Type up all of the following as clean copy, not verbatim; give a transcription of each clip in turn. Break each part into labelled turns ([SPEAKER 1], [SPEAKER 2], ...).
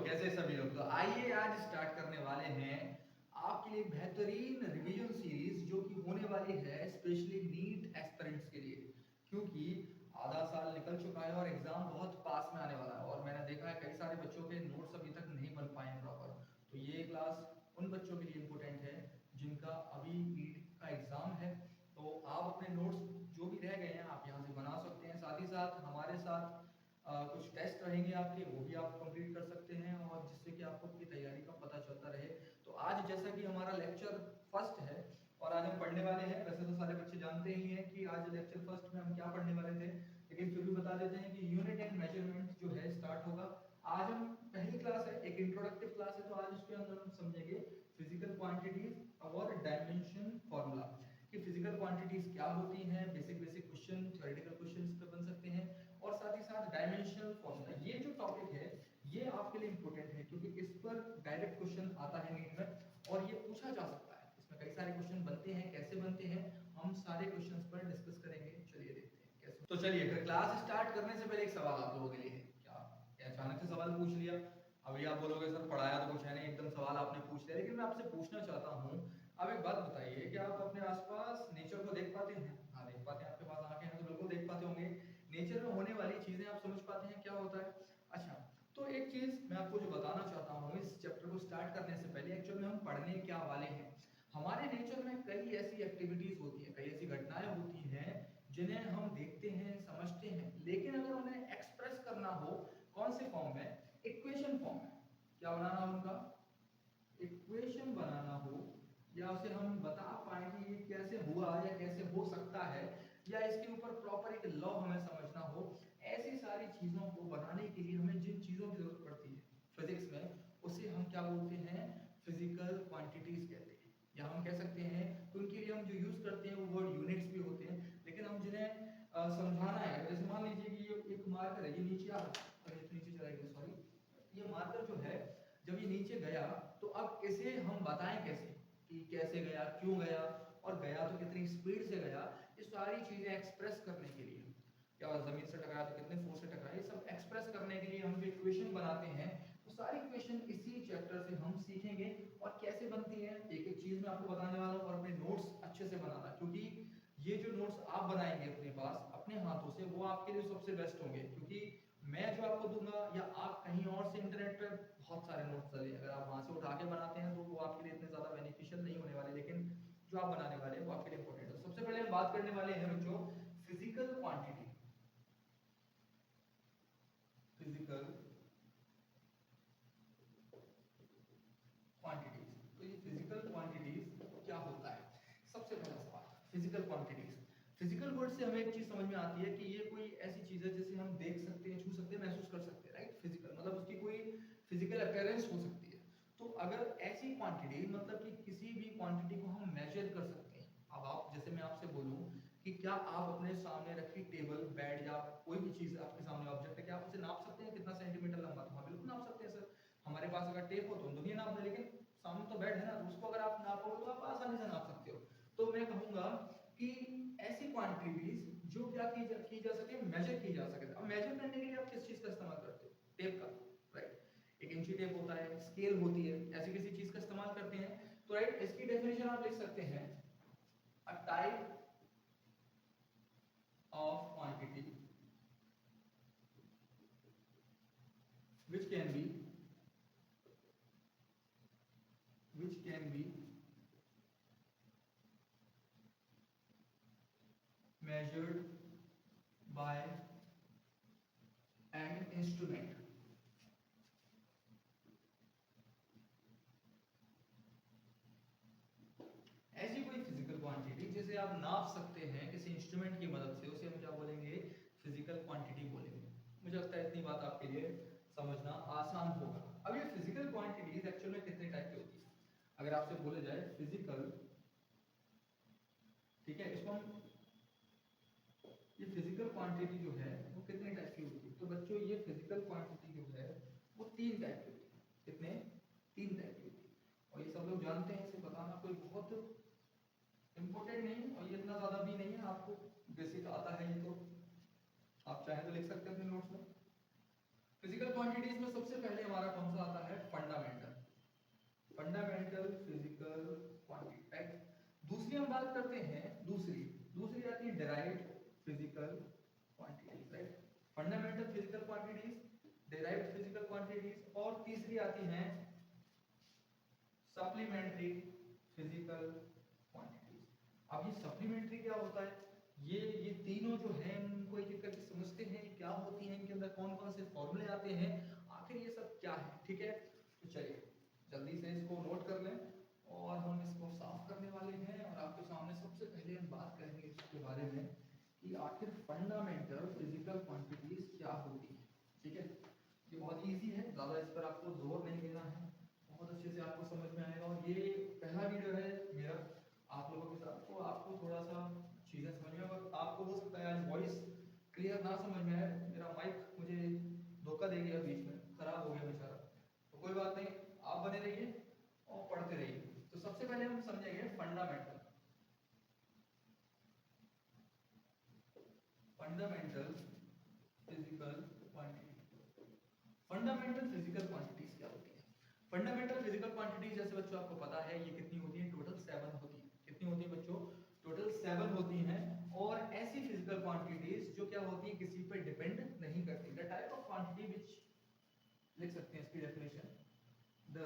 [SPEAKER 1] कैसे सभी लोग। तो आइए आज स्टार्ट करने वाले हैं आपके लिए बेहतरीन रिवीजन सीरीज जो कि होने वाली है स्पेशली नीट एस्पिरेंट्स के लिए, क्योंकि आधा साल निकल चुका है और एग्जाम बहुत पास में आने वाला है और मैंने देखा है कई सारे बच्चों के नोट्स अभी तक नहीं बन पाए हैं प्रॉपर। तो ये क्लास उन बच्चों के लिए इम्पोर्टेंट है जिनका अभी नीट का एग्जाम है। तो आप अपने नोट्स जो भी रह गए हैं आप यहाँ से बना सकते हैं, साथ ही साथ हमारे साथ कुछ टेस्ट रहेंगे आपके, वो भी आप कंप्लीट कर सकते हैं और जिससे कि आपको अपनी तैयारी का पता चलता रहे। तो आज जैसा कि हमारा लेक्चर फर्स्ट है और आज हम पढ़ने वाले हैं, वैसे तो सारे बच्चे जानते ही हैं कि आज लेक्चर फर्स्ट में हम क्या पढ़ने वाले थे, लेकिन फिर भी बता देते हैं कि यूनिट एंड मेजरमेंट जो है स्टार्ट होगा। आज हम पहली क्लास है, एक इंट्रोडक्टिव क्लास है, तो आज उसके अंदर हम समझेंगे फिजिकल क्वांटिटीज और डायमेंशन फॉर्मूला कि फिजिकल क्वांटिटीज क्या होती हैं, basic basic question, theoretical questions पे बन सकते हैं, और साथ ही साथ डायमेंशनल फॉर्मूला। ये जो टॉपिक है ये आपके लिए इंपॉर्टेंट है क्योंकि इस पर डायरेक्ट क्वेश्चन आता है नीट में और ये पूछा जा सकता है। इसमें कई सारे क्वेश्चन बनते हैं, कैसे बनते हैं हम सारे क्वेश्चंस पर डिस्कस करेंगे। चलिए देखते हैं कैसे। तो चलिए फिर क्लास स्टार्ट करने से पहले एक सवाल आप लोगों के लिए है। क्या अचानक से सवाल पूछ लिया? अभी आप बोलोगे सर पढ़ाया तो कुछ है नहीं, एकदम सवाल आपने पूछ लिया, लेकिन मैं आपसे पूछना चाहता हूँ, आप एक बात बताइए कि आप अपने आसपास नेचर को देख पाते हैं? हाँ देख पाते हैं, आपके पास आंखें हैं तो बिल्कुल देख पाते होंगे। नेचर में होने वाली चीजें आप समझ पाते हैं क्या होता है? अच्छा, तो एक चीज मैं आपको जो बताना चाहता हूँ इस चैप्टर को स्टार्ट करने से पहले, एक्चुअल में हम पढ़ने क्या वाले हैं। हमारे नेचर में कई ऐसी एक्टिविटीज होती हैं, कई ऐसी घटनाएं होती हैं जिन्हें हम देखते हैं, समझते हैं, लेकिन अगर उन्हें एक्सप्रेस करना हो कौन से फॉर्म में? इक्वेशन फॉर्म में। क्या बनाना हो उनका? इक्वेशन बनाना हो, या उसे हम बता पाए कि ये कैसे हुआ या कैसे हो सकता है, या इसके ऊपर प्रॉपर एक लॉ हमें समझना हो। ऐसी सारी चीजों को बनाने के लिए हमें जिन चीजों की जरूरत पड़ती है फिजिक्स में, उसे हम क्या बोलते हैं? फिजिकल क्वांटिटीज कहते हैं, या हम कह सकते हैं तो उनके लिए हम जो यूज करते हैं वो वर्ड यूनिट्स भी होते हैं, लेकिन हम जिन्हें समझाना है, जैसे मान लीजिए कि ये एक मार्कर है, ये नीचे आ रहा है, नीचे चला गया, सॉरी, ये मार्कर जो है जब ये नीचे गया तो अब इसे हम बताएं कैसे कि कैसे गया, क्यों गया, और गया तो कितनी स्पीड से गया। ये सारी चीजें एक्सप्रेस करने के लिए, या जमीन से टकराया तो कितने फोर्स से टकराया, ये सब एक्सप्रेस करने के लिए हम जो इक्वेशन बनाते हैं, तो सारी इक्वेशन इसी चैप्टर से हम सीखेंगे और कैसे बनती है एक एक चीज मैं आपको बताने वाला हूँ। और अपने नोट्स अच्छे से बनाना, क्योंकि ये जो नोट्स आप बनाएंगे अपने पास अपने हाथों से, वो आपके लिए सबसे बेस्ट होंगे, क्योंकि मैं जो आपको दूंगा या आप कहीं और से इंटरनेट पर बहुत सारे नोट्स चले, अगर आप वहां से उठा के बनाते हैं तो वो आपके लिए इतने ज्यादा बेनिफिशियल नहीं होने वाले, लेकिन जो आप बनाने वाले हैं वो आपके लिए इंपॉर्टेंट है। सबसे पहले हम बात करने वाले हैं बच्चों फिजिकल क्वांटिटी। फिजिकल क्वांटिटीज, तो ये फिजिकल क्वांटिटीज क्या होता है? सबसे पहला सवाल, फिजिकल क्वांटिटीज। फिजिकल वर्ड से हमें एक चीज समझ में आती है कि ये कोई ऐसी चीज है जिसे हम देख सकते हैं, छू सकते हैं, महसूस कर सकते हैं, राइट? फिजिकल मतलब उसकी कोई फिजिकल अपीयरेंस हो सकती है। तो अगर ऐसी क्वांटिटी मतलब कि किसी भी क्वांटिटी को हम मेजर कर सकते हैं, अब आप जैसे मैं आपसे बोलूं कि क्या आप अपने सामने रखी टेबल, बेड या कोई भी चीज आपके सामने ऑब्जेक्ट है, क्या आप उसे नाप सकते हैं कितना सेंटीमीटर लंबा? तो हाँ बिल्कुल नाप सकते हैं सर। हमारे पास अगर टेप हो तो हम दुनिया नाप लें, लेकिन सामने तो बेड है ना, तो उसको अगर आप नापोगे तो आप आसानी से नाप सकते हो। तो मैं कहूंगा कि ऐसी क्वांटिटीज जो क्या की जा सके, मेजर की जा सके। अब मेजर करने के लिए आप किस चीज का इस्तेमाल करते हो? टेप का, राइट? एक इंची टेप होता है, स्केल होती है, ऐसी किसी चीज का इस्तेमाल करते हैं। तो राइट, इसकी डेफिनेशन आप लिख सकते हैं, a type of quantity which can be measured by an instrument। ऐसी कोई फिजिकल क्वांटिटी जिसे आप नाप सकते हैं किसी इंस्ट्रूमेंट की मदद से, उसे हम क्या बोलेंगे? फिजिकल क्वांटिटी बोलेंगे। मुझे लगता है इतनी बात आपके लिए समझना आसान होगा। अब ये फिजिकल क्वांटिटीज एक्चुअल में कितने टाइप की होती है? अगर आपसे बोला जाए फिजिकल, ठीक है, इसको हम, ये फिजिकल क्वांटिटी जो है वो कितने टाइप की होती है? तो बच्चों ये फिजिकल क्वांटिटी जो है वो तीन टाइप की होती है। कितने? तीन टाइप की होती है, और ये सब लोग जानते हैं, इसे बताना कोई बहुत इंपॉर्टेंट नहीं और ये इतना ज्यादा भी नहीं है, आपको बेसिक आता है ये, तो आप चाहे तो लिख सकते हैं अपने नोट्स में। फिजिकल क्वांटिटीज में सबसे पहले हमारा कौन सा आता है, fundamental, fundamental physical quantity, right. दूसरी हम बात करते हैं, दूसरी दूसरी आती है derived physical quantities, right. Fundamental physical quantities, derived physical quantities, और तीसरी आती हैं सप्लीमेंट्री फिजिकल क्वांटिटीज। अब ये सप्लीमेंट्री क्या होता है, ये तीनों जो हैं इनको एक एक करके समझते हैं क्या होती हैं, इनके अंदर कौन कौन से फॉर्मूले आते हैं, आखिर ये सब क्या है, ठीक है। तो चलिए जल्दी से इसको नोट कर लें और हम इसको साफ करने वाले हैं, और आपके सामने सबसे पहले हम बात करेंगे इसके बारे में कि आखिर फंडामेंटल फिजिकल क्वांटिटीज क्या होती है, ठीक है। ये बहुत इजी है, ज़्यादा इस पर आपको जोर नहीं देना है, बहुत अच्छे से आपको समझ में आएगा। और ये पहला वीडियो है मेरा आप लोगों के साथ, तो आपको थोड़ा सा चीज़ें समझ में, अगर आपको हो सकता है आज वॉइस क्लियर ना समझ में आए, मेरा माइक मुझे धोखा दे गया, बीच में खराब हो गया बेचारा, तो कोई बात नहीं, आप बने रहिए और पढ़ते रहिए। तो सबसे पहले हम समझेंगे fundamental, fundamental physical quantity. Fundamental physical quantities क्या होती है? फंडामेंटल फिजिकल क्वांटिटीज जैसे बच्चों आपको पता है ये कितनी होती है, टोटल 7 होती है। कितनी होती है बच्चों? टोटल 7 होती हैं। और ऐसी फिजिकल क्वांटिटीज जो क्या होती है, किसी पे डिपेंड नहीं करती। The type of quantity which, लिख सकते हैं इसकी definition, the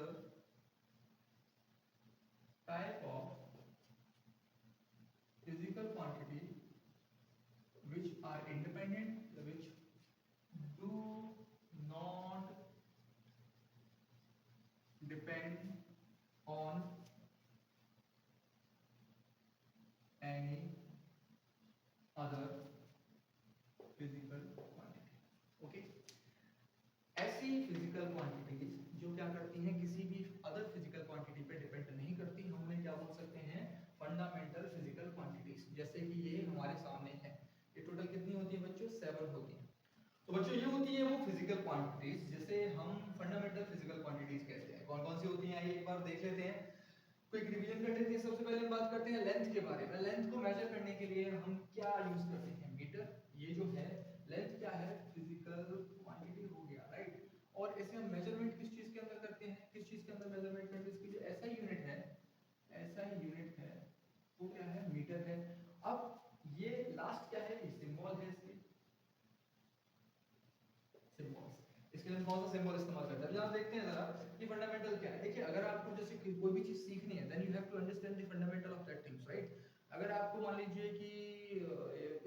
[SPEAKER 1] type of physical quantity which are independent, which do not depend on any other physical quantity, okay। ऐसी फिजिकल क्वांटिटीज जो क्या करती हैं, किसी भी अदर फिजिकल क्वांटिटी पे डिपेंड नहीं करती, हम उन्हें क्या बोल सकते हैं, फंडामेंटल फिजिकल क्वांटिटीज। जैसे कि ये हमारे सामने है, ये टोटल कितनी होती है बच्चों, 7 होती है। तो बच्चों ये होती है वो फिजिकल क्वांटिटीज जिसे हम फंडामेंटल फिजिकल क्वांटिटीज कहते हैं। कौन कौन सी होती हैं, एक बार देख लेते हैं, क्विक रिवीजन कर लेते हैं। सबसे पहले हम बात करते हैं लेंथ के बारे में। लेंथ को मेजर करने के लिए हम क्या यूज करते हैं, मीटर। ये जो है लेंथ क्या है, फिजिकल क्वांटिटी हो गया, राइट। और इसे हम मेजरमेंट किस चीज के अंदर करते हैं, किस चीज के अंदर मेजरमेंट करते हैं, इसकी जो ऐसा यूनिट है, ऐसा यूनिट है वो क्या है, मीटर है। अब ये लास्ट क्या है, ये सिंबल है, इसकी सिंबल्स। इसके लिए हम कौन सा सिंबल इस्तेमाल करते हैं, यहाँ देखते हैं जरा कि फंडामेंटल क्या है। देखिए अगर आपको जैसे कोई भी चीज सीखनी है, then you have to understand the fundamental of that things, right. अगर आपको मान लीजिए कि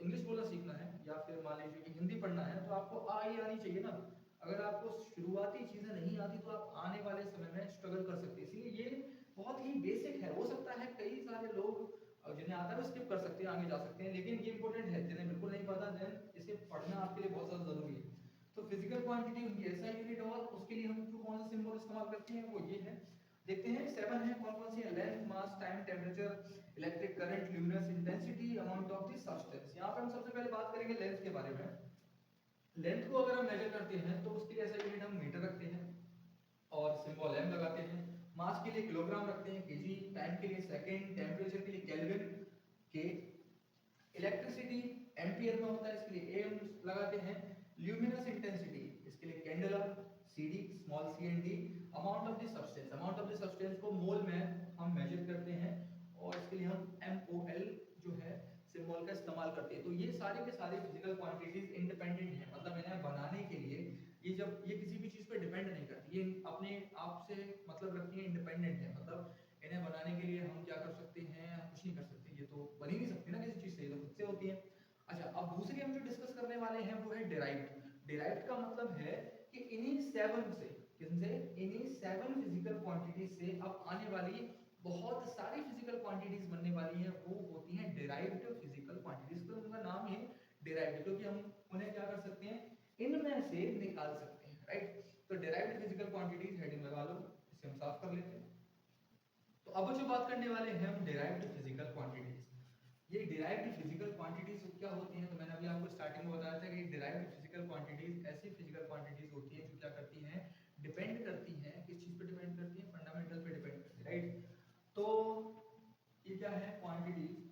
[SPEAKER 1] इंग्लिश बोलना सीखना है, या फिर मान लीजिए कि हिंदी पढ़ना है, तो आपको आनी चाहिए ना। अगर आपको शुरुआती चीजें नहीं आती तो आप आने वाले समय में स्ट्रगल कर सकते हैं। इसलिए ये बहुत ही बेसिक है। हो सकता है कई सारे लोग जिन्हें आता है वो स्किप कर सकते हैं, आगे जा सकते हैं, लेकिन ये इंपॉर्टेंट है। जिन्हें बिल्कुल नहीं पता, देन इसे पढ़ना आपके लिए बहुत ज्यादा जरूरी है। तो फिजिकल क्वांटिटी उनकी ऐसा यूनिट, और उसके लिए हम जो कौन सा सिंबल इस्तेमाल करते हैं वो ये है। देखते हैं 7 है, कौन कौन सी है, length, mass, time, temperature, electric current, luminous intensity, amount of the substance. यहाँ पे हम सबसे पहले बात करेंगे लेंथ के बारे में। लेंथ को अगर हम मेजर करते हैं तो उसके लिए ऐसा यूनिट हम मीटर रखते हैं और सिंबल एम लगाते हैं। मास के लिए किलोग्राम रखते हैं, केजी। टाइम के लिए सेकंड, टेम्परेचर के लिए केल्विन, के। इलेक्ट्रिसिटी एम्पियर में होता है, इसके लिए एम लगाते हैं। ल्यूमिनस इंटेंसिटी, इसके लिए candela, CD, small C and D. Amount of the substance, amount of the substance को मोल में हम मेजर करते हैं, और इसके लिए हम एमओएल जो है सिंबल का इस्तेमाल करते हैं। तो ये सारे के सारे फिजिकल क्वांटिटीज इंडिपेंडेंट हैं, मतलब इन्हें बनाने के लिए ये किसी भी चीज पे डिपेंड नहीं करती, ये अपने आप से मतलब रखती है, इंडिपेंडेंट है। मतलब इन्हें बनाने के लिए हम क्या कर सकते हैं, हम कुछ नहीं कर सकते, ये तो बन ही नहीं सकती ना किसी चीज से, ये तो खुद से होती है। अच्छा, अब दूसरी हम जो डिस्कस करने वाले हैं वो है डेराइव्ड। डेराइव्ड का मतलब है कि इन्हीं 7 से, किनसे, इन्हीं 7 फिजिकल क्वांटिटीज से अब आने वाली बहुत सारी फिजिकल क्वांटिटीज बनने वाली हैं, वो होती हैं डेराइव्ड फिजिकल क्वांटिटीज। तो उनका नाम है डेराइव्ड, क्योंकि हम उन्हें क्या कर सकते हैं, इनमें से निकाल सकते हैं, राइट। तो डेराइव्ड फिजिकल क्वांटिटीज हेडिंग लगा लो, इसे हम साफ कर लेते हैं। तो अब जो बात करने वाले हैं हम डेराइव्ड फिजिकल क्वांटिटीज। ये डेराइव्ड फिजिकल क्वांटिटीज क्या होती हैं, तो मैंने अभी आपको स्टार्टिंग में बताया था कि डेराइव्ड फिजिकल क्वांटिटीज ऐसी फिजिकल क्वांटिटीज होती हैं जो क्या करती हैं, डिपेंड करती हैं, किस चीज पे डिपेंड करती हैं, फंडामेंटल पे डिपेंड करती है, राइट। तो ये क्या है, क्वांटिटीज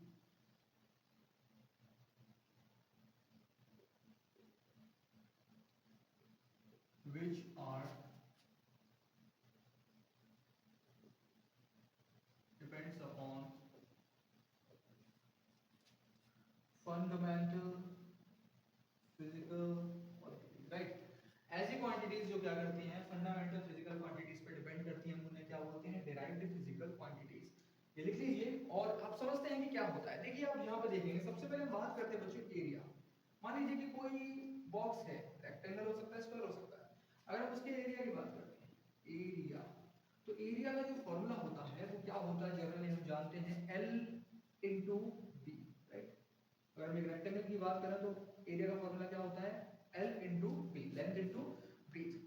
[SPEAKER 1] होता है? देखिए आप यहाँ पे देखेंगे, सबसे पहले हम बात करते हैं बच्चों एरिया। मान लीजिए कि कोई बॉक्स है, रेक्टेंगल हो सकता है, स्क्वायर हो सकता है। अगर हम उसके एरिया की बात करते हैं, एरिया, तो एरिया का जो फॉर्मूला होता है वो क्या होता है, जनरली हम जानते हैं L इंटू बी, राइट। अगर हम एक रेक्टेंगल की बात करें तो एरिया का फॉर्मूला क्या होता है, L into B, length into breadth.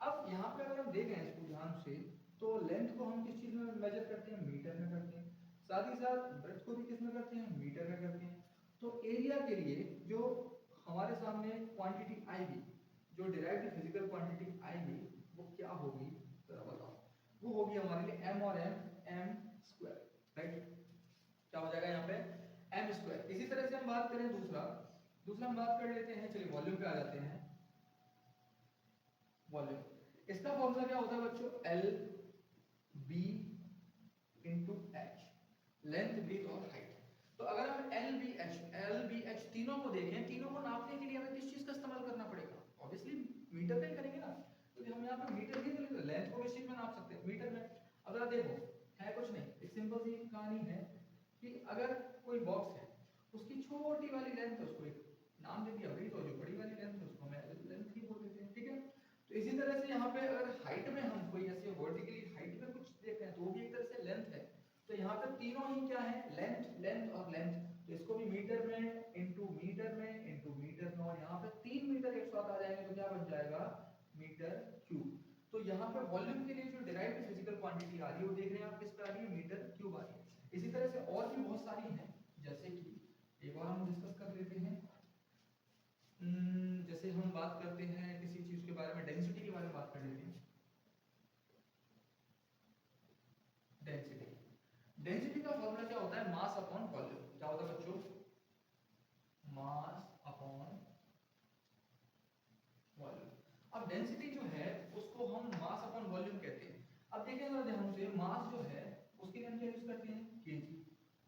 [SPEAKER 1] अब यहाँ पे अगर हम देखें इसको ध्यान से, तो लेंथ को हम किस चीज में मेजर करते हैं, मीटर में करते हैं, साथ ही साथ ब्रेथ को भी किस में करते हैं, मीटर में करते हैं। तो एरिया के लिए जो हमारे सामने क्वांटिटी आएगी, जो डिराइव्ड फिजिकल क्वांटिटी आएगी, वो क्या होगी जरा बताओ। वो होगी हमारे लिए m और m स्क्वायर, राइट। क्या हो जाएगा यहाँ पे, m स्क्वायर। इसी तरह से हम बात करें दूसरा हम बात कर लेते हैं, चलिए वॉल्यूम पे आ जाते हैं। वॉल्यूम, इसका फॉर्मूला क्या होता है बच्चों, L B into H, length breadth और हाइट। तो अगर हम L B H तीनों को देखें, तीनों को नापने के लिए हमें किस चीज का इस्तेमाल करना पड़ेगा, ऑब्वियसली मीटर का ही करेंगे ना। तो हम यहाँ पे मीटर ही तो लेंथ को किस चीज में नाप सकते हैं, मीटर में। अब देखो है कुछ नहीं, एक सिंपल सी कहानी है कि अगर कोई बॉक्स है, उसकी छोटी वाली लेंथ है, उसको एक नाम दे दिया ब्रीथ, और जो बड़ी वाली लेंथ है उसको हम लेंथ ही बोल देते हैं, ठीक है। तो इसी तरह से यहाँ पे अगर हाइट में हम कोई ऐसे वर्टिकली हाइट में कुछ देख रहे हैं तो वो भी एक तरह से लेंथ है। तो यहाँ पे तीनों ही क्या है, लेंथ, लेंथ और लेंथ। तो इसको भी मीटर में इंटू मीटर में इंटू मीटर में, और यहाँ पे 3 मीटर एक साथ आ जाएंगे तो क्या बन जाएगा, मीटर क्यूब। तो यहाँ पे वॉल्यूम के लिए जो डिराइव्ड फिजिकल क्वांटिटी आ रही है वो देख रहे हैं आप किस पे आ रही है, मीटर क्यूब आ रही है। इसी तरह से और भी बहुत सारी हैं, जैसे कि एक बार हम डिस्कस कर लेते हैं। जैसे हम बात करते हैं किसी चीज के बारे में, डेंसिटी के बारे में बात कर लेते हैं। डेंसिटी, डेंसिटी का फॉर्मूला क्या होता है, मास अपॉन वॉल्यूम। क्या होता है बच्चों, मास अपॉन वॉल्यूम। अब डेंसिटी जो है उसको हम मास अपॉन वॉल्यूम कहते हैं। अब देखिए जरा ध्यान से, मास जो है उसके लिए हम क्या यूज करते हैं, केजी,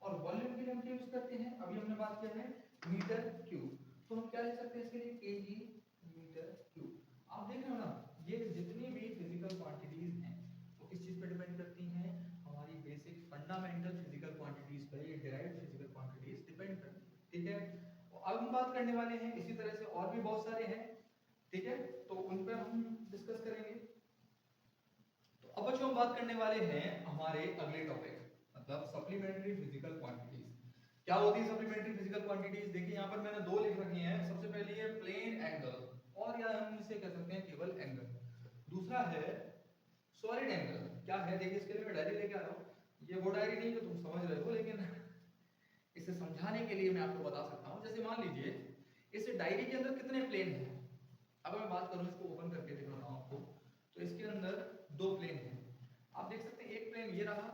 [SPEAKER 1] और वॉल्यूम के लिए हम क्या यूज करते हैं, अभी हमने बात किया है मीटर क्यूब। तो हम क्या लिख सकते हैं इसके लिए, केजी मीटर क्यूब। आप देख रहे हो ना, ये जितनी भी फिजिकल क्वांटिटीज हैं वो किस चीज पे डिपेंड करती हैं, हमारी बेसिक फंडामेंटल फिजिकल क्वांटिटीज पे, ये डिराइव्ड फिजिकल क्वांटिटीज डिपेंड करती है, ठीक है। अब हम बात करने वाले हैं इसी तरह से और भी बहुत सारे हैं, ठीक है, तो उन पर हम डिस्कस करेंगे। तो अब जो हम बात करने वाले हैं हमारे अगले टॉपिक, मतलब सप्लीमेंट्री फिजिकल क्वांटिटीज। क्या होती है सप्लीमेंट्री फिजिकल क्वांटिटीज, देखिए यहाँ पर मैंने दो लिख रखी हैं। सबसे पहली है प्लेन एंगल, और या हम इसे कह सकते हैं केवल एंगल। दूसरा है सॉलिड एंगल। क्या है, देखिए इसके लिए मैं डायरी लेके आ रहा हूँ। ये वो डायरी नहीं जो तुम समझ रहे हो, लेकिन इसे समझाने के लिए मैं आपको बता सकता हूँ। जैसे मान लीजिए इस डायरी के अंदर कितने प्लेन हैं। अब मैं बात करूँ, इसको ओपन करके दिखाता हूँ आपको। तो इसके अंदर दो प्लेन हैं, आप देख सकते हैं। एक प्लेन ये रहा,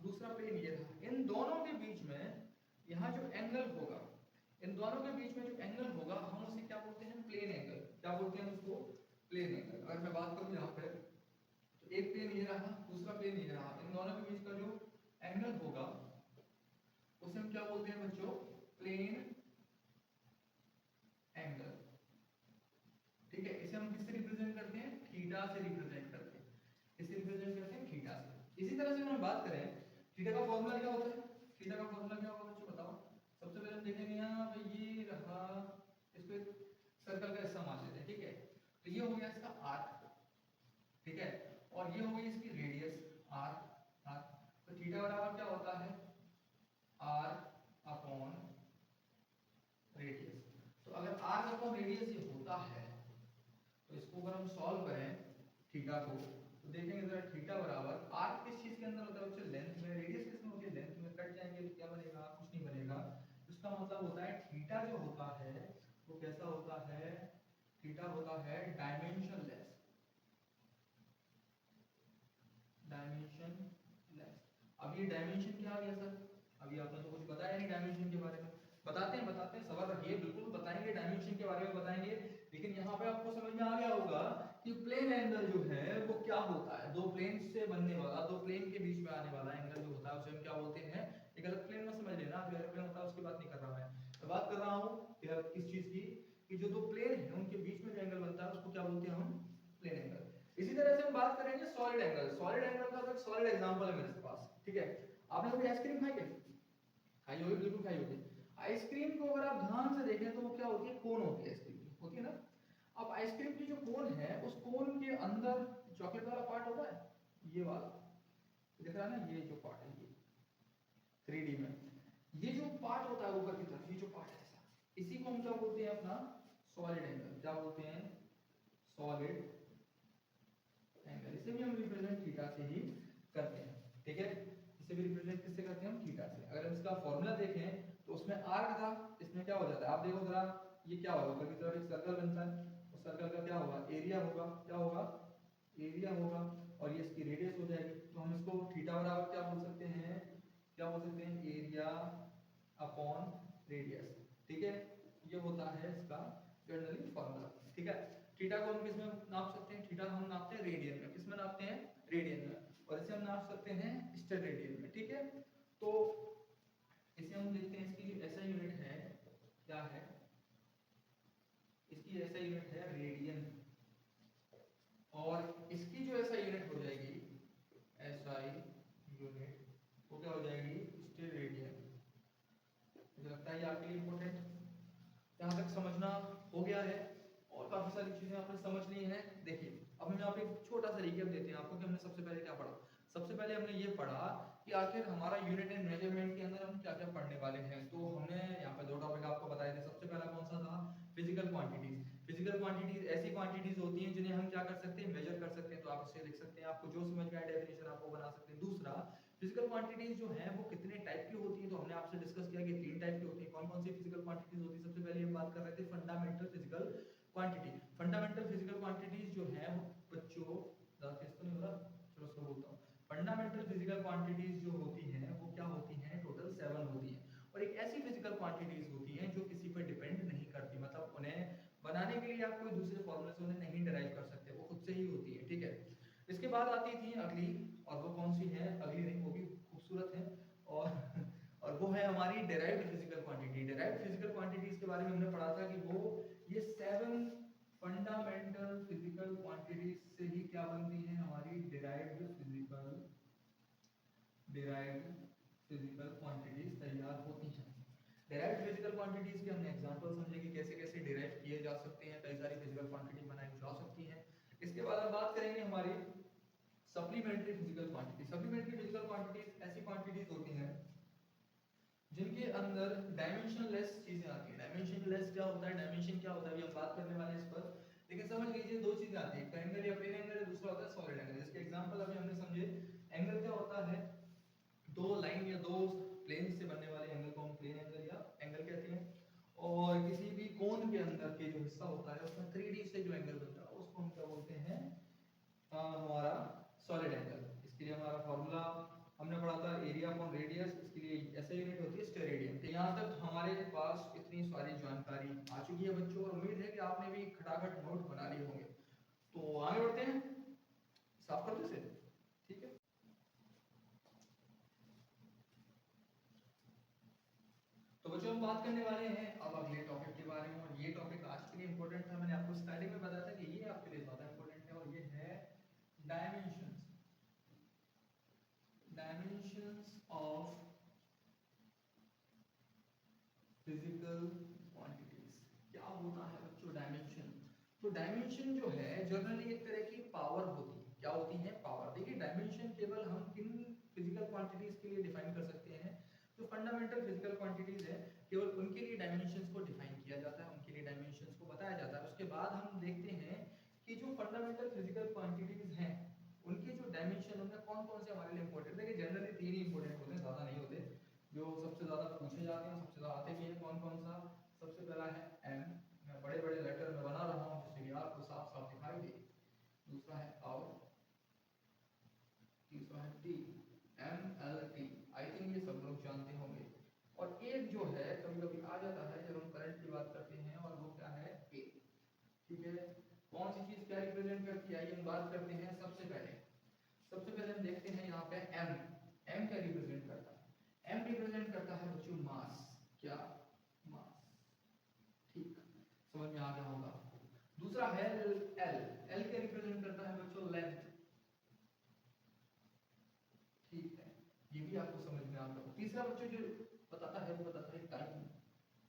[SPEAKER 1] दूसरा प्लेन ये रहा। इन दोनों के बीच में यहाँ जो एंगल होगा, इन दोनों के बीच में जो एंगल होगा, हम उसे क्या बोलते हैं, प्लेन एंगल। क्या बोलते हैं उसको, प्लेन एंगल। अगर मैं बात करूँ यहाँ पे, तो एक प्लेन ये रहा, दूसरा प्लेन ये रहा। इन दोनों के बीच का जो एंगल होगा उसे हम क्या बोलते हैं बच्चों, प्लेन एंगल, ठीक है। इसे हम किससे रिप्रेजेंट करते हैं, थीटा से रिप्रेजेंट करते हैं। इसे रिप्रेजेंट करते हैं थीटा से। इसी तरह से हम बात करें, थीटा का फॉर्मूला क्या होता है, थीटा का फॉर्मूला क्या होगा बच्चों बताओ। सबसे पहले हम देखेंगे यहाँ पे, ये रहा, इसको एक सर्कल का हिस्सा मान लेते हैं, ठीक है। तो ये हो गया इसका आर्क, ठीक है, और ये हो गई इसकी रेडियस आर आर। तो थीटा बराबर क्या होता है, आर अपॉन रेडियस। तो अगर आर अपॉन रेडियस ये होता है, तो इसको अगर हम सॉल्व करें थीटा को, तो देखेंगे जरा थीटा बराबर आर किस चीज के अंदर होता है बच्चों, लेंथ में। रेडियस किस में होती है, लेंथ में। कट जाएंगे तो क्या बनेगा, कुछ नहीं बनेगा। इसका मतलब होता है थीटा जो होता है वो कैसा होता है, थीटा होता है डायमेंशनलेस, डायमेंशनलेस। अब ये डायमेंशन क्या आ गया सर, अभी आपने तो कुछ बताया नहीं डायमेंशन के बारे में। बताते हैं सवाल रखिए, बिल्कुल बताएंगे डायमेंशन के बारे में बताएंगे। लेकिन यहाँ पे आपको समझ में आ गया होगा कि प्लेन एंगल जो है वो क्या होता है। दो प्लेन से बनने वाला, दो प्लेन के बीच में आने वाला एंगल जो होता है उसे हम क्या बोलते हैं, एक अलग प्लेन में समझ लेना, जो एरोप्लेन होता है उसकी बात नहीं कर रहा मैं बात कर रहा हूँ कि किस चीज की, कि जो दो प्लेन है उनके बीच में जो एंगल बनता है उसको क्या बोलते हैं हम, प्लेन एंगल। इसी तरह से हम बात करेंगे सॉलिड एंगल। सॉलिड एंगल का एक सॉलिड एग्जांपल है मेरे पास, ठीक है। आपने कभी आइसक्रीम खाई है, खाई होगी, बिल्कुल खाई होगी। आइसक्रीम को अगर आप ध्यान से देखें तो वो क्या होती है, कोन होती है आइसक्रीम की, होती है ना। अब आइसक्रीम की जो कोन है, उस कोन के अंदर चॉकलेट वाला पार्ट होता है, ये वाला दिख रहा है ना, ये जो पार्ट है, ये 3D में ये जो पार्ट होता है ऊपर की तरफ, ये जो पार्ट है ऐसा, इसी को हम क्या बोलते हैं, अपना सॉलिड एंगल। क्या बोलते हैं, सॉलिड एंगल। इसे भी हम रिप्रेजेंट थीटा से ही करते हैं, ठीक है। इसे भी रिप्रेजेंट किससे करते हैं, हम थीटा से। अगर हम इसका फॉर्मूला देखें तो उसमें आर्क था, इसमें क्या हो जाता है, आप देखो जरा, ये क्या होगा, ऊपर की तरफ एक सर्कल बनता है, उस सर्कल का क्या होगा, एरिया होगा, क्या होगा, एरिया होगा, और ये इसकी रेडियस हो जाएगी। तो हम इसको थीटा बराबर क्या बोल सकते हैं, क्या बोल सकते हैं, एरिया अपॉन रेडियस, ठीक है। ये होता है इसका जनरली फॉर्मूला, ठीक है। थीटा को हम किस में नाप सकते हैं, थीटा हम नापते हैं रेडियन में। किस में नापते हैं, रेडियन में। और इसे हम नाप सकते हैं स्टेरेडियन में, ठीक है। तो इसे हम देखते हैं, इसकी जो ऐसा यूनिट है क्या है, इसकी ऐसा यूनिट है रेडियन, और इसकी जो ऐसा यूनिट हो जाएगी, एसआई यूनिट, वो क्या हो जाएगी, स्टेरेडियन। मुझे लगता है ये आपके लिए इंपॉर्टेंट, यहाँ तक समझना हो गया है, और काफी सारी चीजें आपने समझ ली हैं। देखिए अब हम यहाँ पे एक छोटा सा रिकैप देते हैं आपको कि हमने सबसे पहले क्या पढ़ा। सबसे पहले हमने ये पढ़ा कि आखिर हमारा यूनिट एंड मेजरमेंट के अंदर हम क्या क्या पढ़ने वाले हैं। तो हमने यहाँ पे दो टॉपिक आपको बताए थे। सबसे पहला कौन सा था, फिजिकल क्वांटिटीज। फिजिकल क्वांटिटीज ऐसी क्वांटिटीज होती हैं जिन्हें हम क्या कर सकते हैं, मेजर कर सकते हैं। तो आप इसे लिख सकते हैं, आपको जो समझ में आए डेफिनेशन आप वो बना सकते हैं। दूसरा, फिजिकल क्वांटिटीज जो हैं वो कितने टाइप की होती हैं, तो हमने आपसे डिस्कस किया कि 3 टाइप की होती हैं। कौन कौन सी फिजिकल क्वांटिटीज होती है, सबसे पहले हम बात कर रहे थे fundamental physical quantity. Fundamental physical quantities जो है वो बच्चों, ज्यादा तेज तो नहीं हो रहा, चलो स्लो बोलता हूँ। फंडामेंटल फिजिकल क्वांटिटीज जो होती हैं वो क्या होती हैं, टोटल 7 होती हैं। और एक ऐसी फिजिकल क्वांटिटीज होती हैं जो किसी पर डिपेंड नहीं करती, मतलब उन्हें बनाने के लिए आप कोई दूसरे फॉर्मूले से उन्हें नहीं डिराइव कर सकते, वो खुद से ही होती है, ठीक है। इसके बाद आती थी अगली, और वो कौन सी है, अगली नहीं, वो भी खूबसूरत है, और वो है हमारी derived physical quantity. Derived physical quantities के बारे में हमने पढ़ा था कि वो ये 7 फंडामेंटल फिजिकल क्वांटिटीज से ही क्या बनती हैं, हमारी डिराइव्ड फिजिकल क्वांटिटीज तैयार होती हैं। डिराइव्ड फिजिकल क्वांटिटीज के हमने एग्जांपल समझे कि कैसे कैसे डिराइव किए जा सकते हैं, कई सारी फिजिकल क्वांटिटी बनाई जा सकती हैं। इसके बाद हम बात करेंगे हमारी supplementary physical quantity. Supplementary physical quantities ऐसी क्वांटिटीज होती हैं जिनके अंदर डायमेंशनलेस चीजें आती हैं। डायमेंशनलेस क्या होता है, डायमेंशन क्या होता है, अभी हम बात करने वाले हैं इस पर। लेकिन समझ लीजिए दो चीजें आती हैं, एक एंगल या प्लेन एंगल है, दूसरा होता है सॉलिड एंगल। इसके एग्जांपल अभी हमने समझे। एंगल क्या होता है, दो लाइन या दो प्लेन से बनने वाले एंगल को हम प्लेन एंगल या एंगल कहते हैं। और किसी भी कोन के अंदर के जो हिस्सा होता है उसमें 3D से जो एंगल बनता है उसको हम क्या बोलते हैं, हमारा सॉलिड एंगल। इसके लिए हमारा फॉर्मूला हमने पढ़ा था, एरिया अपॉन रेडियस। इसके लिए ऐसे यूनिट होती है स्टेरेडियन। तो यहाँ तक हमारे पास इतनी सारी जानकारी आ चुकी है बच्चों, और उम्मीद है कि आपने भी खटाखट नोट बना लिए होंगे। तो आगे बढ़ते हैं, साफ कर दो इसे, ठीक है। तो बच्चों हम बात करने वाले हैं अब अगले टॉपिक के बारे में, और ये टॉपिक आज के लिए इंपॉर्टेंट था। मैंने आपको स्टार्टिंग में बताया था कि ये आपके लिए ज्यादा इंपॉर्टेंट है, और ये है dimensions. Dimensions of physical quantities. क्या होता है बच्चों डायमेंशन? तो डायमेंशन जो है जनरली एक तरह की पावर होती है। क्या होती है? पावर। देखिए डायमेंशन केवल हम किन फिजिकल क्वांटिटीज के लिए डिफाइन कर सकते हैं, जो फंडामेंटल फिजिकल क्वांटिटीज है केवल उनके लिए डायमेंशंस को डिफाइन किया जाता है, उनके लिए डायमेंशंस को बताया जाता है। उसके बाद हम देखते हैं कि जो फंडामेंटल फिजिकल क्वांटिटीज हैं उनके जो डायमेंशन, उनमें कौन कौन से हमारे लिए इंपॉर्टेंट। देखिए जनरली 3 ही इंपॉर्टेंट होते हैं, ज्यादा नहीं होते, जो सबसे ज्यादा पूछे जाते हैं, सबसे ज्यादा आते भी हैं। कौन कौन सा? सबसे पहला है एम, मैं बड़े बड़े लेटर में बना रहा हूँ जिससे कि आपको साफ साफ दिखाई दे। दूसरा है आउ, तीसरा है T, M L T. I think ये सब लोग जानते होंगे। और एक जो है कभी कभी आ जाता है जब हम करंट की बात करते हैं, और वो क्या है? ए, ठीक है। कौन सी चीज क्या रिप्रेजेंट करती है, आइए हम बात करते हैं। सबसे पहले हम देखते हैं यहाँ पे एम। एम क्या रिप्रेजेंट करता है? एम रिप्रेजेंट करता है बच्चों मास। क्या? मास। ठीक, समझ में आ गया होगा आपको। दूसरा है एल। एल क्या रिप्रेजेंट करता है बच्चों? लेंथ। ठीक है, ये भी आपको समझ में आ गया। तीसरा बच्चों जो बताता है, वो बताता है टाइम।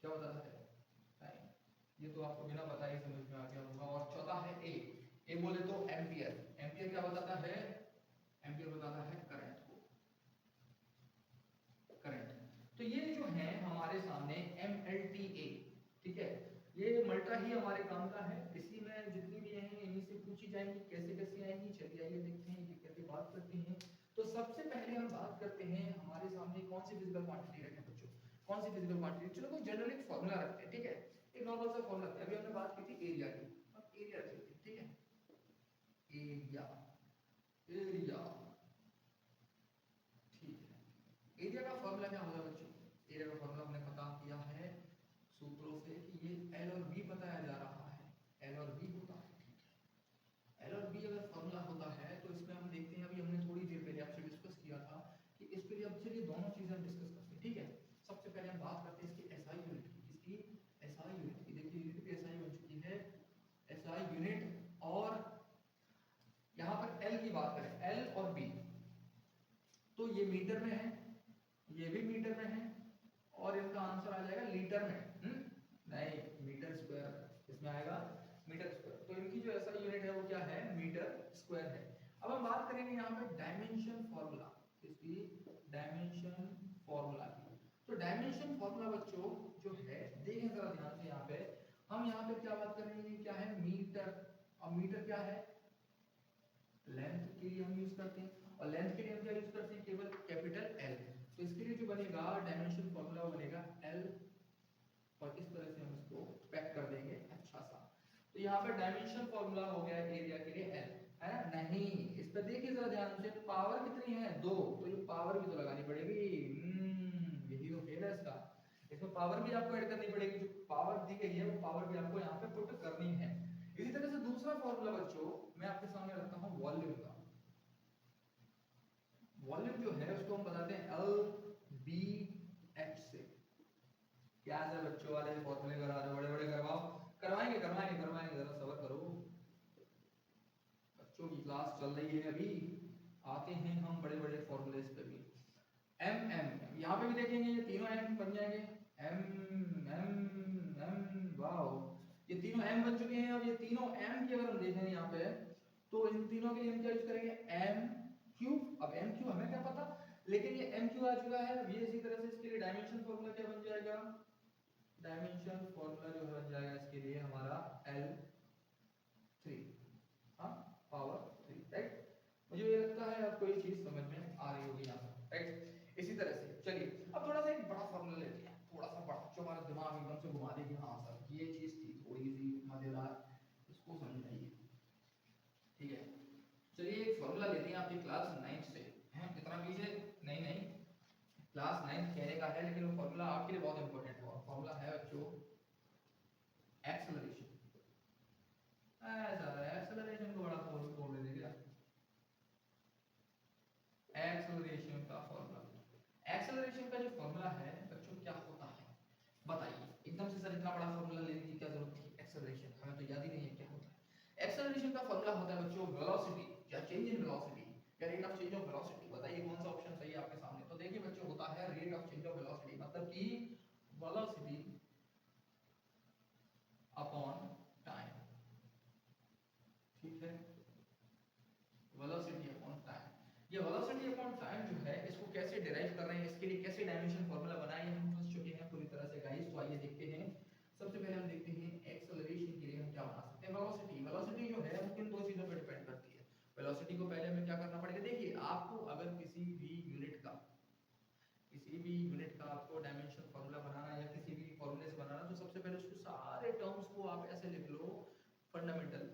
[SPEAKER 1] क्या बताता है? टाइम। ये तो आपको बिना बताए समझ में आ गया होगा। और चौथा है ए बोले तो एम्पियर। एम्पियर क्या बताता है? एम्पियर बताता है करंट को, करंट। तो ये जो है हमारे सामने MLTA, ठीक है, ये मल्टा ही हमारे काम का है। इसी में जितनी भी हैं इन्हीं से पूछी जाएंगी, कैसे कैसे आएंगी। चलिए आइए देखते हैं ये कैसे बात करते हैं। तो सबसे पहले हम बात करते हैं हमारे सामने कौन सी फिजिकल क्वांटिटी रखें बच्चों, कौन सी फिजिकल क्वांटिटी। चलो कोई जनरल एक फॉर्मूला रखते हैं, ठीक है, एक नॉर्मल सा फॉर्मूला रखते हैं। अभी हमने बात की थी एरिया की, अब एरिया रख लेते हैं, ठीक है, एरिया, एरिया, ठीक है। एरिया का फॉर्मूला क्या होगा बच्चों? एरिया का फॉर्मूला हमने पता किया है सूत्रों से कि ये L और B बताया जा रहा है, L और B होता है, ठीक है। L और B अगर फॉर्मूला होता है तो इसमें हम देखते हैं, अभी हमने थोड़ी देर पहले आपसे डिस्कस किया था कि इस पे अब चलिए दोनों चीजें हम डिस्कस करते हैं, ठीक है। सबसे पहले हम बात करते हैं इसकी SI यूनिट की, इसकी SI यूनिट की। देखिए यूनिट भी SI बन चुकी है, SI यूनिट। और यहाँ पर L की बात करें, L और B, तो ये मीटर में है, ये भी मीटर में है, और इनका आंसर आ जाएगा लीटर में। नहीं, मीटर स्क्वायर इसमें आएगा, मीटर स्क्वायर। तो इनकी जो ऐसा यूनिट है वो क्या है? मीटर स्क्वायर है। अब हम बात करेंगे यहाँ पे डायमेंशन फार्मूला, इसकी डायमेंशन फार्मूला की। तो डायमेंशन फार्मूला बच्चों जो है, देखें जरा ध्यान से, यहाँ पे हम यहाँ पे क्या बात कर रहे हैं, क्या है? मीटर। अब मीटर क्या है? लेंथ के लिए हम यूज करते हैं, और लेंथ के लिए हम क्या यूज करते हैं? केवल कैपिटल L। तो इसके लिए जो बनेगा डायमेंशन फार्मूला बनेगा L, और इस तरह से हम इसको पैक कर देंगे अच्छा सा। तो यहाँ पे डायमेंशन फार्मूला हो गया एरिया के लिए L, है ना? नहीं, इस पे देखिए जरा ध्यान से, पावर कितनी है? 2, तो ये पावर भी तो लगानी पड़ेगी। यही तो खेल है इसका, इसमें पावर भी आपको ऐड करनी पड़ेगी। जो पावर दी गई है वो पावर भी आपको यहाँ पे पुट करनी है। इसी तरह से दूसरा फार्मूला बच्चों मैं आपके सामने रखता हूँ वॉल्यूम का। वॉल्यूम जो है उसको हम बताते हैं LBH से। क्या है बच्चों वाले फॉर्मूले करा रहे हो, बड़े बड़े करवाओ, करवाएंगे करवाएंगे करवाएंगे, जरा सब्र करो, बच्चों की क्लास चल रही है अभी, आते हैं हम बड़े बड़े फॉर्मूले पे भी। MM, यहाँ पे भी देखेंगे ये तीनों M बन जाएंगे, M, वाओ, ये तीनों M बन चुके हैं। अब ये तीनों M की अगर हम देखें यहाँ पे, तो इन तीनों के लिए हम क्या यूज करेंगे? MQ। अब MQ हमें क्या पता, लेकिन ये MQ आ चुका है। अब ये इसी तरह से इसके लिए डायमेंशन फॉर्मूला क्या बन जाएगा? डायमेंशन फॉर्मूला जो बन जाएगा इसके लिए हमारा L3, हाँ, पावर 3, राइट। मुझे ये लगता है आपको ये चीज समझ में आ रही होगी यहाँ पर, राइट। इसी तरह से चलिए अब थोड़ा सा एक बड़ा फॉर्मूला लेते हैं, थोड़ा सा बड़ा, जो हमारा दिमाग एकदम से घुमा देगी। हाँ सर ये चीज थी थोड़ी सी मजेदार, इसको समझाइए, ठीक है। चलिए एक फॉर्मूला लेते हैं आपकी क्लास 9th से, हैं कितना कीजिए? नहीं नहीं, क्लास 9th कहने का है, लेकिन वो फॉर्मूला आपके लिए बहुत इंपॉर्टेंट है। फॉर्मूला है बच्चों एक्सेलरेशन। ऐसा एक्सेलरेशन को बड़ा बोल देते क्या? एक्सेलरेशन का फॉर्मूला, एक्सेलरेशन का जो फॉर्मूला है बच्चों क्या होता है बताइए? एकदम से सर इतना बड़ा फॉर्मूला लेने की क्या जरूरत थी? एक्सेलरेशन हमें तो याद ही नहीं है क्या होता है। एक्सेलरेशन का फॉर्मूला होता है बच्चों वेलोसिटी, या चेंज इन वेलोसिटी, या rate of change of velocity. बताइए कौन सा ऑप्शन सही है आपके सामने? तो देखिए बच्चों होता है rate of change of velocity, मतलब कि वेलोसिटी अपॉन टाइम, ठीक है, वेलोसिटी अपॉन टाइम। ये वेलोसिटी अपॉन टाइम जो है इसको कैसे डिराइव कर रहे हैं, इसके लिए कैसे डायमेंशन फार्मूला बनाए हैं, हम समझ चुके हैं पूरी तरह से गाइस। तो आइए देखते हैं। सबसे पहले हम देखते हैं एक्सेलरेशन के लिए हम क्या बना सकते हैं। वेलोसिटी, वेलोसिटी जो है वो किन दो चीजों पर डिपेंड करती है। वेलोसिटी को पहले हमें क्या करना पड़ेगा? देखिए आपको अगर किसी भी यूनिट का आपको डायमेंशन फार्मूला बनाना है या किसी भी फार्मूले से बनाना, तो सबसे पहले उसको सारे टर्म्स को आप ऐसे लिख लो फंडामेंटल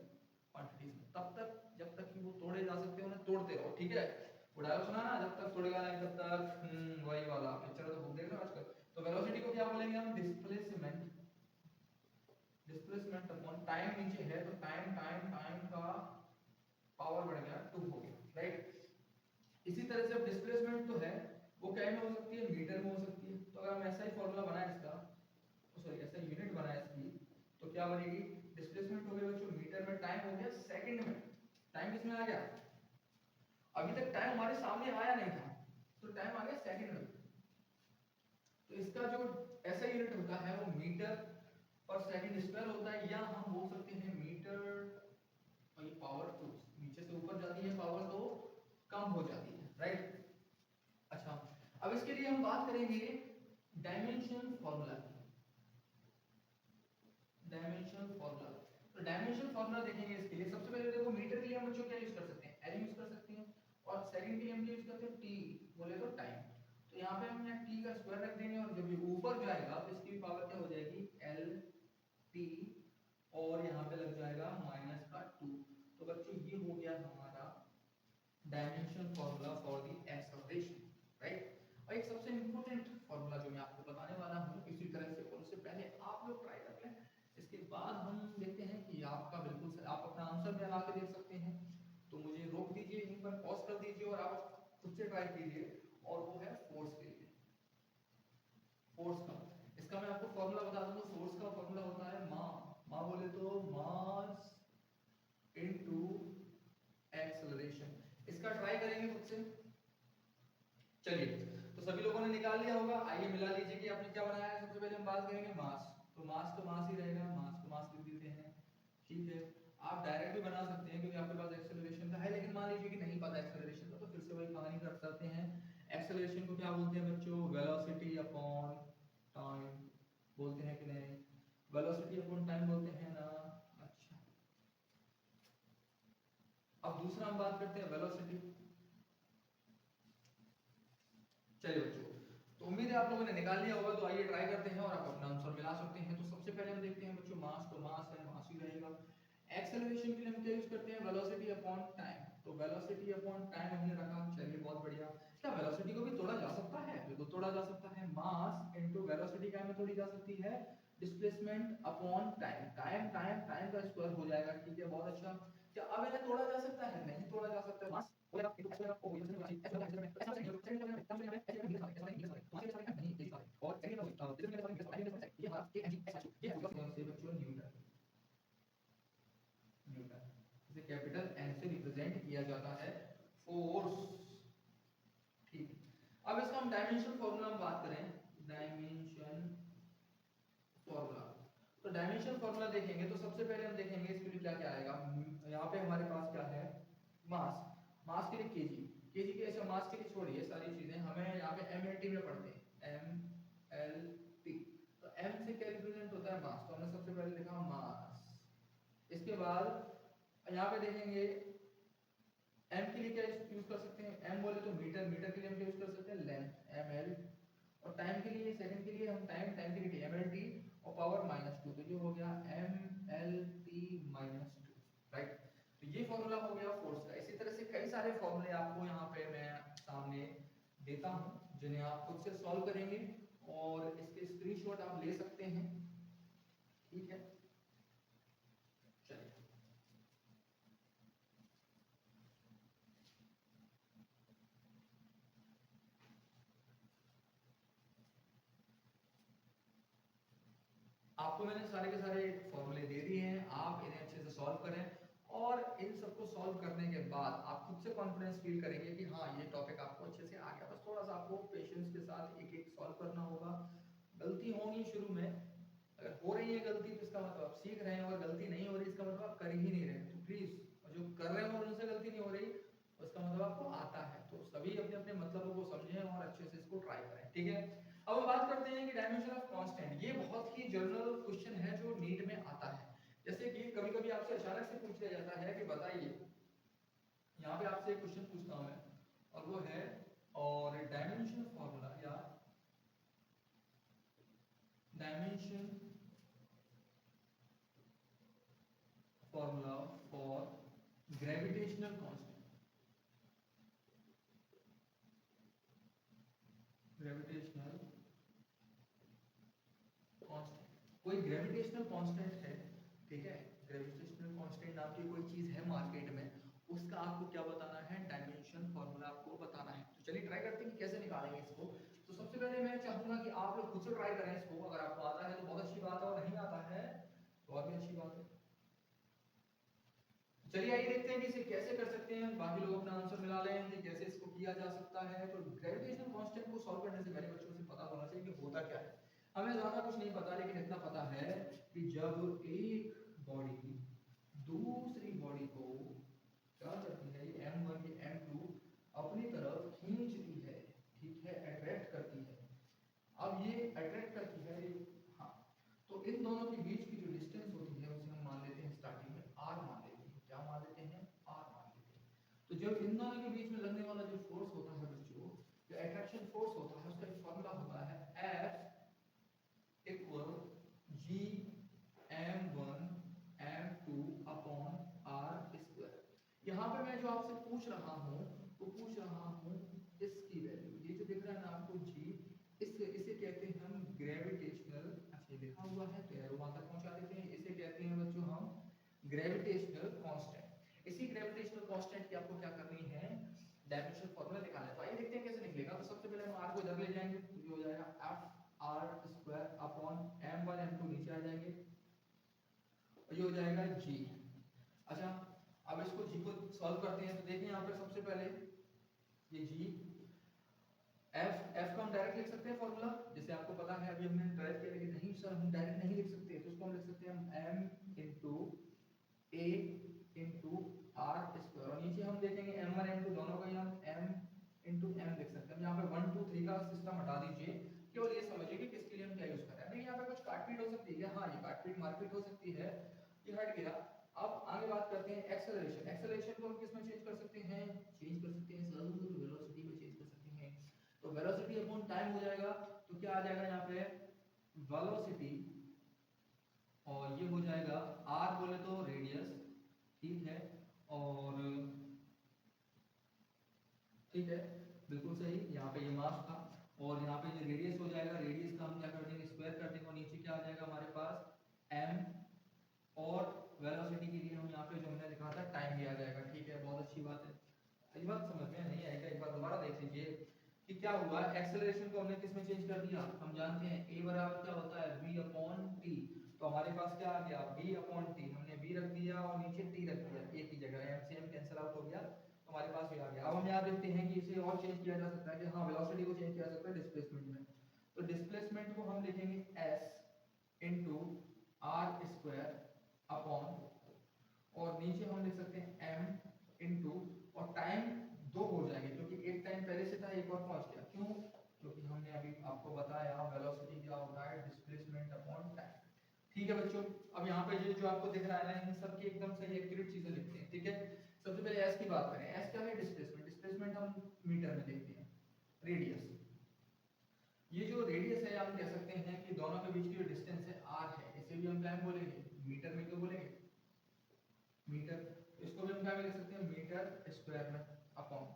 [SPEAKER 1] क्वांटिटीज में, तब तक जब तक कि वो तोड़े जा सकते हैं उन्हें तोड़ते रहो, ठीक है। वो डायलॉग सुना ना, जब तक तोड़ेगा नहीं तब तक, वही वाला पिक्चर तो खूब देख रहे हो आजकल। तो वेलोसिटी को क्या बोलेंगे हम? Displacement, displacement upon time. नीचे है तो टाइम टाइम टाइम का पावर बढ़ गया 2 हो गया, राइट। इसी तरह से अब डिस्प्लेसमेंट तो है वो क्या में हो सकती है? मीटर में हो सकती है। तो अगर हम ऐसा ही फार्मूला बनाए इसका, सॉरी ऐसा यूनिट बनाए इसकी, तो क्या बनेगी? डिस्प्लेसमेंट हो गया बच्चों मीटर में, टाइम हो गया सेकंड में। टाइम किसमें आ गया? अभी तक टाइम हमारे सामने आया नहीं था, तो टाइम आ गया सेकंड में। तो इसका जो ऐसा यूनिट होता है वो मीटर पर सेकंड स्क्वायर होता है, या हम बोल सकते हैं मीटर, और ये पावर टू नीचे से ऊपर जाती है, पावर तो कम हो जाती है, राइट। अच्छा, अब इसके लिए हम बात करेंगे डायमेंशन फॉर्मूला की। डायमेंशन फॉर्मूला, तो डायमेंशन फॉर्मूला देखेंगे इसके लिए। सबसे पहले देखो मीटर के लिए हम बच्चों क्या यूज कर सकते हैं, एल यूज कर सकते हैं, और सेकंड के लिए हम यूज करते हैं टी, बोले तो टाइम। तो यहाँ पे हम यहाँ टी का स्क्वायर रख देंगे, और जब ये ऊपर जाएगा तो इसकी पावर क्या हो जाएगी, एल टी, और यहाँ पे लग जाएगा माइनस का 2। तो बच्चों ये हो गया हमारा dimension formula for the acceleration, right. और एक सबसे इंपॉर्टेंट फॉर्मूला जो मैं आपको बताने वाला हूँ इसी तरह से, और उससे पहले आप लोग ट्राई कर लें, इसके बाद हम देखते हैं कि आपका बिल्कुल आप अपना आंसर में ला के देख सकते हैं। तो मुझे रोक दीजिए, यहीं पर पॉज कर दीजिए और आप खुद से ट्राई कीजिए, और वो है फोर्स के लिए। फोर्स का, इसका मैं आपको फॉर्मूला बता दूं, फोर्स का फॉर्मूला होता है मा बोले तो मास इनटू एक्सेलरेशन। इसका ट्राई करेंगे खुद से। चलिए, तो सभी लोगों ने निकाल लिया होगा, आइए मिला लीजिए कि आपने क्या बनाया है। सबसे पहले हम बात करेंगे मास, तो मास ही रहेगा, मास को मास लिख देते हैं, ठीक है। आप डायरेक्ट भी बना सकते हैं क्योंकि आपके पास एक्सेलरेशन का है, लेकिन मान लीजिए कि नहीं पता एक्सेलरेशन का, तो फिर से वही कहानी कर सकते हैं। एक्सेलरेशन को क्या बोलते हैं बच्चों, वेलोसिटी अपॉन टाइम बोलते हैं कि नहीं, वेलोसिटी अपॉन टाइम बोलते हैं ना। अच्छा, अब दूसरा हम बात करते हैं वेलोसिटी। चलिए बच्चों, तो उम्मीद है आप लोगों ने निकाल लिया होगा, तो आइए ट्राई करते हैं और आप अपना आंसर मिला सकते हैं। तो सबसे पहले हम देखते हैं बच्चों मास, तो मास है, मास ही रहेगा। एक्सेलरेशन के लिए हम क्या यूज करते हैं, वेलोसिटी अपॉन टाइम, तो वेलोसिटी अपॉन टाइम हमने रखा। चलिए बहुत बढ़िया। क्या वेलोसिटी को भी तोड़ा जा सकता है, बिल्कुल तोड़ा जा सकता है। मास इनटू वेलोसिटी क्या में तोड़ी जा सकती है, displacement upon time, time time time का स्क्वायर हो जाएगा, ठीक है, बहुत अच्छा। क्या अब इन्हें तोड़ा जा सकता है, नहीं तोड़ा जा सकता। मास और इसे कैपिटल एन से रिप्रेजेंट किया जाता है, फोर्स, ठीक। अब इसका हम डायमेंशन फॉर्मूला में बात करें, डायमेंशन फॉर्मूला, तो डायमेंशन फॉर्मूला देखेंगे तो सबसे पहले हम देखेंगे इसके लिए क्या क्या आएगा। यहाँ पे हमारे पास क्या है, मास, मास के लिए केजी, केजी के, अच्छा मास के लिए छोड़िए सारी चीजें, हमें यहाँ पे एमएलटी में पढ़ते हैं, एमएलटी। तो एम से क्या रिप्रेजेंट होता है, मास, तो हमने सबसे पहले लिखा मास। इसके बाद यहाँ पे देखेंगे एम के लिए क्या यूज कर सकते हैं, एम बोले तो मीटर, मीटर के लिए हम क्या यूज कर सकते हैं, लेंथ, एमएल। और टाइम के लिए, सेकंड के लिए हम टाइम, टाइम के लिए एमएलटी, और पावर -2, तो ये हो गया एमएलटी -2, राइट। तो ये फॉर्मूला हो गया फोर्स का। इसी तरह से कई सारे फॉर्मूले आपको यहाँ पे मैं सामने देता हूँ, जिन्हें आप खुद से सॉल्व करेंगे, और इसके स्क्रीनशॉट आप ले सकते हैं, ठीक है। चलिए, आपको मैंने सारे के सारे फॉर्मूले दे दिए हैं, आप इन्हें अच्छे से सॉल्व करें, और इन सबको सॉल्व करने के बाद आप खुद से कॉन्फिडेंस फील करेंगे कि हाँ ये टॉपिक आपको अच्छे से आ गया। बस थोड़ा सा आपको पेशेंस के साथ एक एक सॉल्व करना होगा। गलती होगी शुरू में, अगर हो रही है गलती तो इसका मतलब आप सीख रहे हैं, और गलती नहीं हो रही इसका मतलब आप कर ही नहीं रहे। तो प्लीज, जो कर रहे हो और उनसे गलती नहीं हो रही उसका मतलब आपको आता है। तो सभी अपने अपने मतलबों को समझें और अच्छे से इसको ट्राई करें, ठीक है। अब हम बात करते हैं कि डायमेंशन ऑफ कांस्टेंट, ये बहुत ही जनरल क्वेश्चन है जो नीट में आता है। जैसे कि कभी-कभी आपसे अचानक से पूछ लिया जाता है कि बताइए, यहाँ पे आपसे एक क्वेश्चन पूछता हूं मैं, और वो है, और डायमेंशन फार्मूला या dimension formula for gravitational constant, gravitational constant, कोई ग्रेविटेशनल कांस्टेंट है, ठीक है, ग्रेविटेशनल कांस्टेंट नाम की कोई चीज है मार्केट में, उसका आपको क्या बताना है, डायमेंशन फार्मूला आपको बताना है। तो चलिए ट्राई करते हैं कि कैसे निकालेंगे इसको। तो सबसे पहले मैं चाहूंगा कि आप लोग खुद से ट्राई करें इसको, अगर आपको आता है तो बहुत अच्छी बात है, और नहीं आता है तो और भी अच्छी बात है। चलिए आइए देखते हैं कि इसे कैसे कर सकते हैं। बाकी लोग अपना आंसर मिला लें कि कैसे इसको किया जा सकता है। तो ग्रेविटेशनल कांस्टेंट को सॉल्व करने से पहले बच्चों से पता होना चाहिए कि होता क्या है। हमें ज्यादा कुछ नहीं पता, लेकिन इतना पता है कि जब एक बॉडी दूसरी बॉडी को क्या करती है, ये m1 ये m2 अपनी तरफ खींचती है, ठीक है, अट्रैक्ट करती है। अब ये अट्रैक्ट करती है, हाँ, तो इन दोनों के बीच की जो डिस्टेंस होती है उसे हम मान लेते हैं स्टार्टिंग में r मान लेते हैं। क्या मान लेते हैं? r मान लेते हैं। तो जब इन दोनों के बीच में लगने वाला जो फोर्स होता है बच्चों, जो अट्रैक्शन फोर्स होता है, उसका एक फॉर्मूला होता है F equal G m1 m2 upon r square. यहाँ पे मैं जो आपसे पूछ रहा हूँ वो पूछ रहा हूँ इसकी वैल्यू, ये जो दिख रहा है ना आपको G, इसे कहते हैं हम ग्रेविटेशनल, अच्छा लिखा हुआ है तो एरो वहां तक पहुंचा देते हैं। इसे कहते हैं बच्चों हम ग्रेविटेशनल कांस्टेंट। इसी ग्रेविटेशनल कांस्टेंट की आपको क्या करनी है, डायमेंशनल फार्मूला निकालना है। तो आइए देखते हैं कैसे निकलेगा। तो सबसे पहले हम r को इधर ले जाएंगे, तो ये हो जाएगा f r square upon m1 m2 नीचे आ जाएंगे, और ये हो जाएगा g। अच्छा, अब इसको g को सॉल्व करते हैं। तो देखिए यहाँ पर सबसे पहले ये g f का हम डायरेक्ट लिख सकते हैं फॉर्मूला, जैसे आपको पता है, अभी हमने ड्राइव किया, लेकिन नहीं सर हम डायरेक्ट नहीं लिख सकते। तो इसको हम लिख सकते हैं m into a into r square, और नीचे हम देखेंगे m1 m2 दोनों को ही हम m into m लिख सकते हैं। यहाँ पे 1 2 3 का सिस्टम हटा दीजिए, केवल ये समझिए कि किसके लिए हम क्या यूज कर रहे हैं। देखिए यहाँ पे कुछ काटपीट हो सकती है, हाँ ये काटपीट मारपीट हो सकती है, ये हट गया। अब आगे बात करते हैं एक्सेलरेशन। एक्सेलरेशन को हम किस में चेंज कर सकते हैं? चेंज कर सकते हैं सर वेलोसिटी में चेंज कर सकते हैं। तो वेलोसिटी अपॉन टाइम हो जाएगा, तो क्या आ जाएगा यहाँ पे वेलोसिटी, और ये हो जाएगा r बोले तो रेडियस, ठीक है, और ठीक है बिल्कुल सही, यहाँ पे ये मास था, और यहाँ पे ये रेडियस हो जाएगा। रेडियस का हम क्या कर देंगे, स्क्वायर कर देंगे, और नीचे क्या आ जाएगा हमारे पास m, और वेलोसिटी के लिए हम यहाँ पे जो हमने लिखा था टाइम भी आ जाएगा। ठीक है, बहुत अच्छी बात है। ये बात समझ में नहीं आएगा, एक बार दोबारा देख लीजिए कि क्या हुआ। एक्सेलरेशन को हमने किस में चेंज कर दिया, हम जानते हैं a बराबर क्या होता है v अपॉन t। तो हमारे पास क्या आ गया v अपॉन t, हमने v रख दिया और नीचे t रख दिया, a की जगह m से m कैंसिल आउट हो गया, तो हमारे पास ये आ गया। अब हम यहाँ देखते हैं कि इसे और चेंज किया जा सकता है कि हाँ वेलोसिटी को चेंज किया जा सकता है डिस्प्लेसमेंट में। तो डिस्प्लेसमेंट को हम लिखेंगे s into r square upon, और नीचे हम लिख सकते हैं m इनटू, और टाइम दो हो जाएंगे क्योंकि एक टाइम पहले से था, एक और पहुंच गया। क्यों? क्योंकि हमने अभी आपको बताया वेलोसिटी क्या होता है, डिस्प्लेसमेंट अपॉन टाइम। ठीक है बच्चों, अब यहाँ पे जो आपको दिख रहा है ना, इन सब की एकदम सही एक्यूरेट चीजें लिखते हैं। ठीक है, सबसे पहले s की बात करें। s क्या है? डिस्प्लेसमेंट। डिस्प्लेसमेंट हम मीटर में देखते हैं। रेडियस, ये जो रेडियस है हम कह सकते हैं कि दोनों के बीच की जो डिस्टेंस है r है, इसे भी हम क्या बोलेंगे, मीटर में क्यों बोलेंगे, मीटर। इसको भी हम क्या लिख सकते हैं, मीटर स्क्वायर में अपॉन,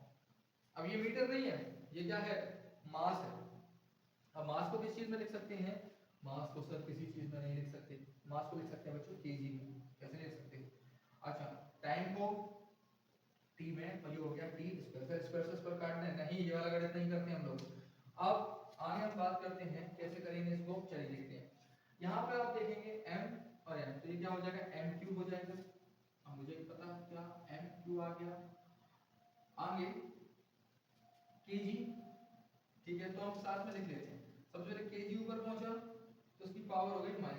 [SPEAKER 1] अब ये मीटर नहीं है, ये क्या है, मास है। अब मास को किस चीज में लिख सकते हैं, मास को सर किसी चीज में नहीं लिख सकते, मास को लिख सकते हैं बच्चों केजी में। कैसे लिख सकते हैं? अच्छा, टाइम को t में, और ये हो गया t स्क्वायर, स्क्वायर से स्क्वायर काटना है, नहीं ये वाला गणित नहीं करते हम लोग। अब आगे हम बात करते हैं कैसे करेंगे इसको, चलिए देखते हैं। यहाँ पे आप देखेंगे m और m, तो ये क्या हो जाएगा, m क्यूब हो जाएगा। अब मुझे पता क्या m क्यूब आ गया, आगे kg, ठीक है, तो हम साथ में लिख लेते हैं। सबसे पहले kg ऊपर पहुंचा तो उसकी पावर हो गई -1,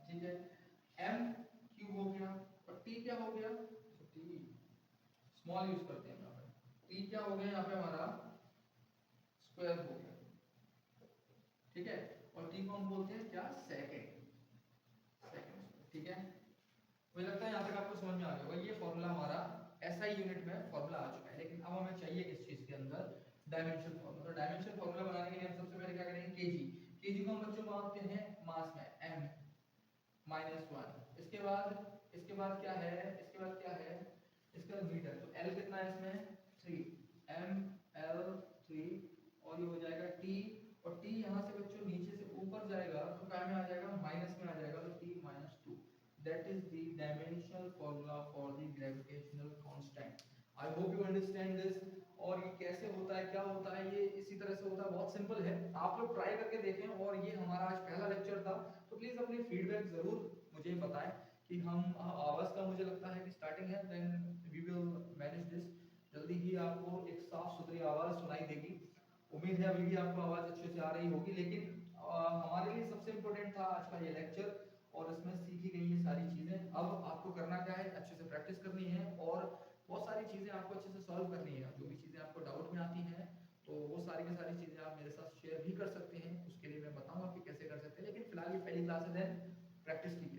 [SPEAKER 1] ठीक है, m क्यूब हो गया, और t क्या हो गया, तो t स्मॉल यूज करते हैं यहाँ पे, t क्या हो गया यहाँ पे हमारा स्क्वायर हो गया, ठीक है, और t को हम बोलते हैं क्या, सेकंड, सेकंड, ठीक है। मुझे लगता है यहाँ तक आपको समझ में आ गया होगा। ये फॉर्मूला हमारा SI यूनिट में फॉर्मूला आ चुका है, लेकिन अब हमें चाहिए किस चीज के अंदर, डायमेंशन फार्मूला। तो डायमेंशन फार्मूला बनाने के लिए हम सबसे पहले क्या करेंगे, केजी। केजी को हम बच्चों मानते हैं मास में, m -1। इसके बाद क्या है, इसके बाद क्या है, इसके बाद मीटर। तो L कितना है इसमें, 3, ml3, और ये हो जाएगा t, और t यहाँ से बच्चों नीचे से ऊपर जाएगा तो क्या में आ जाएगा, माइनस में आ जाएगा, तो t -2। That is the dimensional formula for the gravitational constant. I hope you understand this। और ये कैसे होता है, क्या होता है, ये इसी तरह से होता है, बहुत सिंपल है। आप लोग ट्राई करके देखें। और ये हमारा आज पहला लेक्चर था, तो प्लीज अपनी फीडबैक जरूर मुझे बताएं कि हम आवाज़ का मुझे लगता है कि स्टार्टिंग है, then we will manage this. जल्दी ही आपको एक साफ सुथरी आवाज़ सुनाई देगी। उम्मीद है अभी भी आपको आवाज़ अच्छे से आ रही होगी, लेकिन हमारे लिए सबसे इम्पोर्टेंट था आज का ये लेक्चर और इसमें सीखी गई ये सारी चीज़ें। अब आपको करना क्या है, अच्छे से प्रैक्टिस करनी है और बहुत सारी चीज़ें आपको अच्छे से सॉल्व करनी है। जो भी चीज़ें आपको डाउट में आती हैं तो वो सारी की सारी चीज़ें आप मेरे साथ शेयर भी कर सकते हैं, उसके लिए मैं बताऊंगा कि कैसे कर सकते हैं। लेकिन फिलहाल ये पहली क्लास है, देन प्रैक्टिस कीजिए।